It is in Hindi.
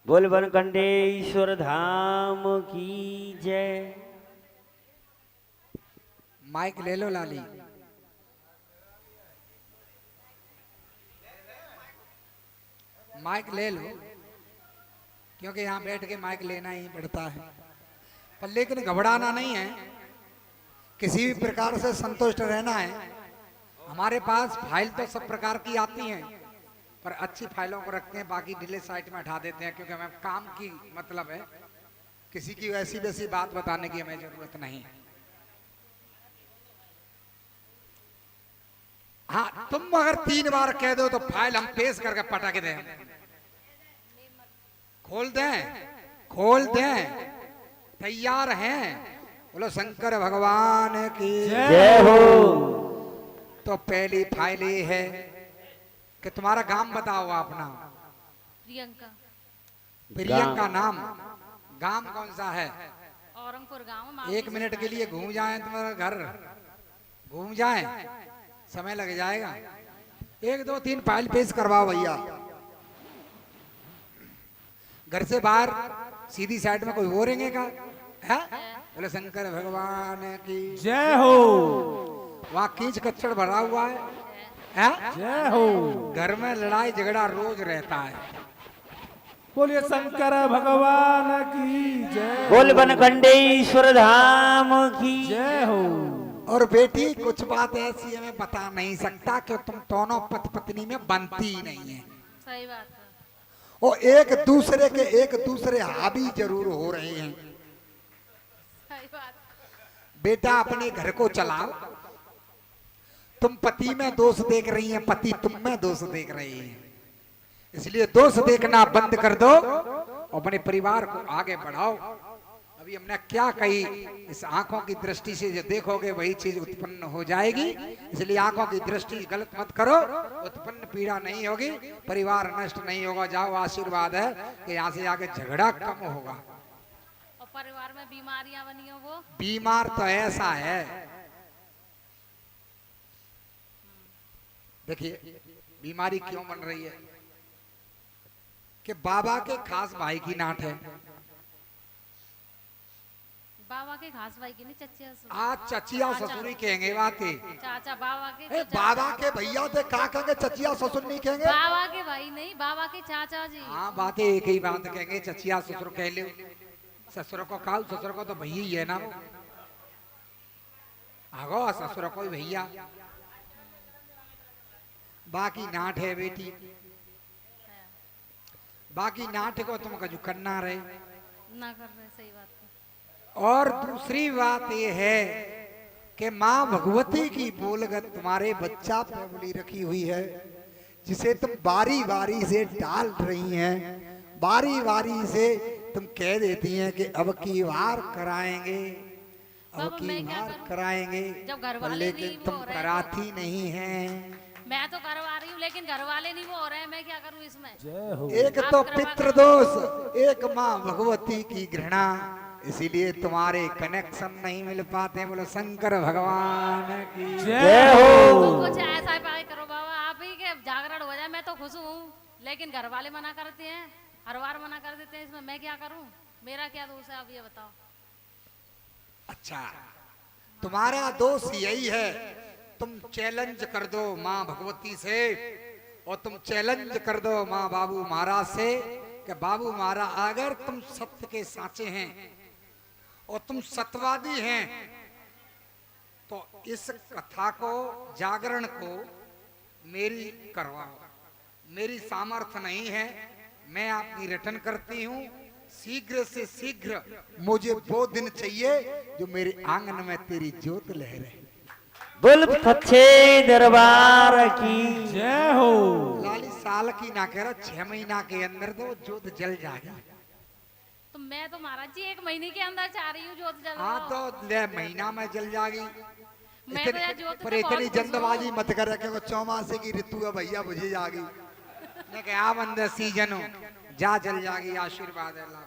बोल बनकंडेश्वर धाम की जय। माइक ले लो लाली। माइक ले लो क्योंकि यहाँ बैठ के माइक लेना ही पड़ता है, पर लेकिन घबराना नहीं है, किसी भी प्रकार से संतुष्ट रहना है। हमारे पास फाइल तो सब प्रकार की आती हैं, पर अच्छी फाइलों को रखते हैं, बाकी डिले साइट में हटा देते हैं, क्योंकि हमें काम की मतलब है, किसी की ऐसी वैसी बात बताने की हमें जरूरत नहीं है। हाँ, तुम अगर 3 बार कह दो तो फाइल हम पेश करके पटक दें, खोल दें, खोल दें। तैयार हैं? बोलो शंकर भगवान की जय हो। तो पहली फाइल ये है कि तुम्हारा गांव बताओ अपना। प्रियंका। प्रियंका नाम, गांव कौन सा है? औरंगपुर गांव। 1 मिनट के लिए घूम जाएं, तुम्हारा घर घूम जाएं, समय लग जाएगा। 1 2 3 फाइल पेश करवाओ भैया। घर से बाहर सीधी साइड में कोई हो रहेंगे का है? बोले शंकर भगवान की जय हो। वहाँ कीच कच्चड़ भरा हुआ है? जय हो। घर में लड़ाई झगड़ा रोज रहता है। बोलिए शंकर भगवान की जय। बोल बनकंडेश्वर धाम की जय हो। और बेटी कुछ बात ऐसी हमें बता नहीं सकता कि तुम दोनों पति पत्नी में बनती ही नहीं है। सही बात है। वो एक दूसरे हावी जरूर हो रहे हैं। सही बात। बेटा अपने घर को चलाओ। तुम पति में दोष देख रही हैं, पति तुम में दोष देख रहे हैं, इसलिए दोष देखना बंद कर दो और अपने परिवार को आगे बढ़ाओ। अभी हमने क्या कही, इस आंखों की दृष्टि से जो देखोगे वही चीज उत्पन्न हो जाएगी, इसलिए आंखों की दृष्टि गलत मत करो, उत्पन्न पीड़ा नहीं होगी, परिवार नष्ट नहीं होगा। जाओ, आशीर्वाद है कि यहाँ से आगे झगड़ा कम होगा। और परिवार में बीमारियां बनी हो वो बीमार तो ऐसा है, देखिए बीमारी क्यों बन रही है कि बाबा के खास भाई की नाट है। बाबा के घास भाई की नहीं, चचिया आज चचिया ससुरी कहेंगे बातें। चाचा बाबा के बाबा के भैया थे का कहेंगे, चचिया ससुर नहीं कहेंगे। बाबा के भाई नहीं, बाबा के चाचा जी। हाँ, बातें एक ही बात कहेंगे, चचिया ससुर कह लो। ससुर को काल, ससुर को तो भैया ही है ना वो। आगो ससुर को भैया, बाकी नाट है बेटी, बाकी नाट को तुम कजू करना रहे ना कर रहे। सही बात है। और दूसरी बात यह है कि माँ भगवती की बोलगत तुम्हारे बच्चा पे बोली रखी हुई है, जिसे तुम बारी बारी से डाल रही हैं, बारी बारी से तुम कह देती हैं कि अब की बार कराएंगे, अब की बार कराएंगे, जब घर वाले लेकिन नहीं वो तुम हो रहे कराती नहीं हैं। मैं तो करवा रही हूँ, लेकिन घर वाले नहीं वो हो रहे हैं, मैं क्या करूँ इसमें। जय हो। एक तो पितृदोष, एक माँ भगवती की घृणा, इसीलिए तुम्हारे कनेक्शन नहीं मिल पाते। बोलो शंकर भगवान की जय हो। तो कुछ ऐसा पाए करो बाबा, आप ही के जागरण हो जाए। मैं तो खुश हूँ, लेकिन घर वाले मना करते हैं, हर बार मना कर देते हैं, इसमें मैं क्या करूँ, मेरा क्या दोष है, आप ये बताओ। अच्छा, तुम्हारा दोष यही है, तुम चैलेंज कर दो माँ भगवती से, और तुम चैलेंज कर दो माँ बाबू महाराज से कि बाबू महाराज अगर तुम सत्य के साचे हैं और तुम सत्यवादी हैं तो इस कथा को, जागरण को मेरी करवाओ। मेरी सामर्थ्य नहीं है, मैं आपकी रिटर्न करती हूँ। शीघ्र से शीघ्र मुझे वो दिन चाहिए जो मेरे आंगन में तेरी ज्योत लहरे। बोल सच्चे दरबार की जय हो। लाली साल की ना कह रहा, 6 महीना के अंदर तो ज्योत जल जाएगी। तो मैं तो महाराज जी 1 महीने के अंदर चाह रही हूँ ज्योत जल। हाँ तो ले, महीना में जल जाएगी। मैं तो यार ज्योत पर से इतनी बहुत खुश जल्दबाजी हूँ। मत कर रखे, चौमासे की ऋतु है भैया, बुझे जाएगी। आप अंदर सीजन हो, जा जल जाएगी। आशीर्वाद है।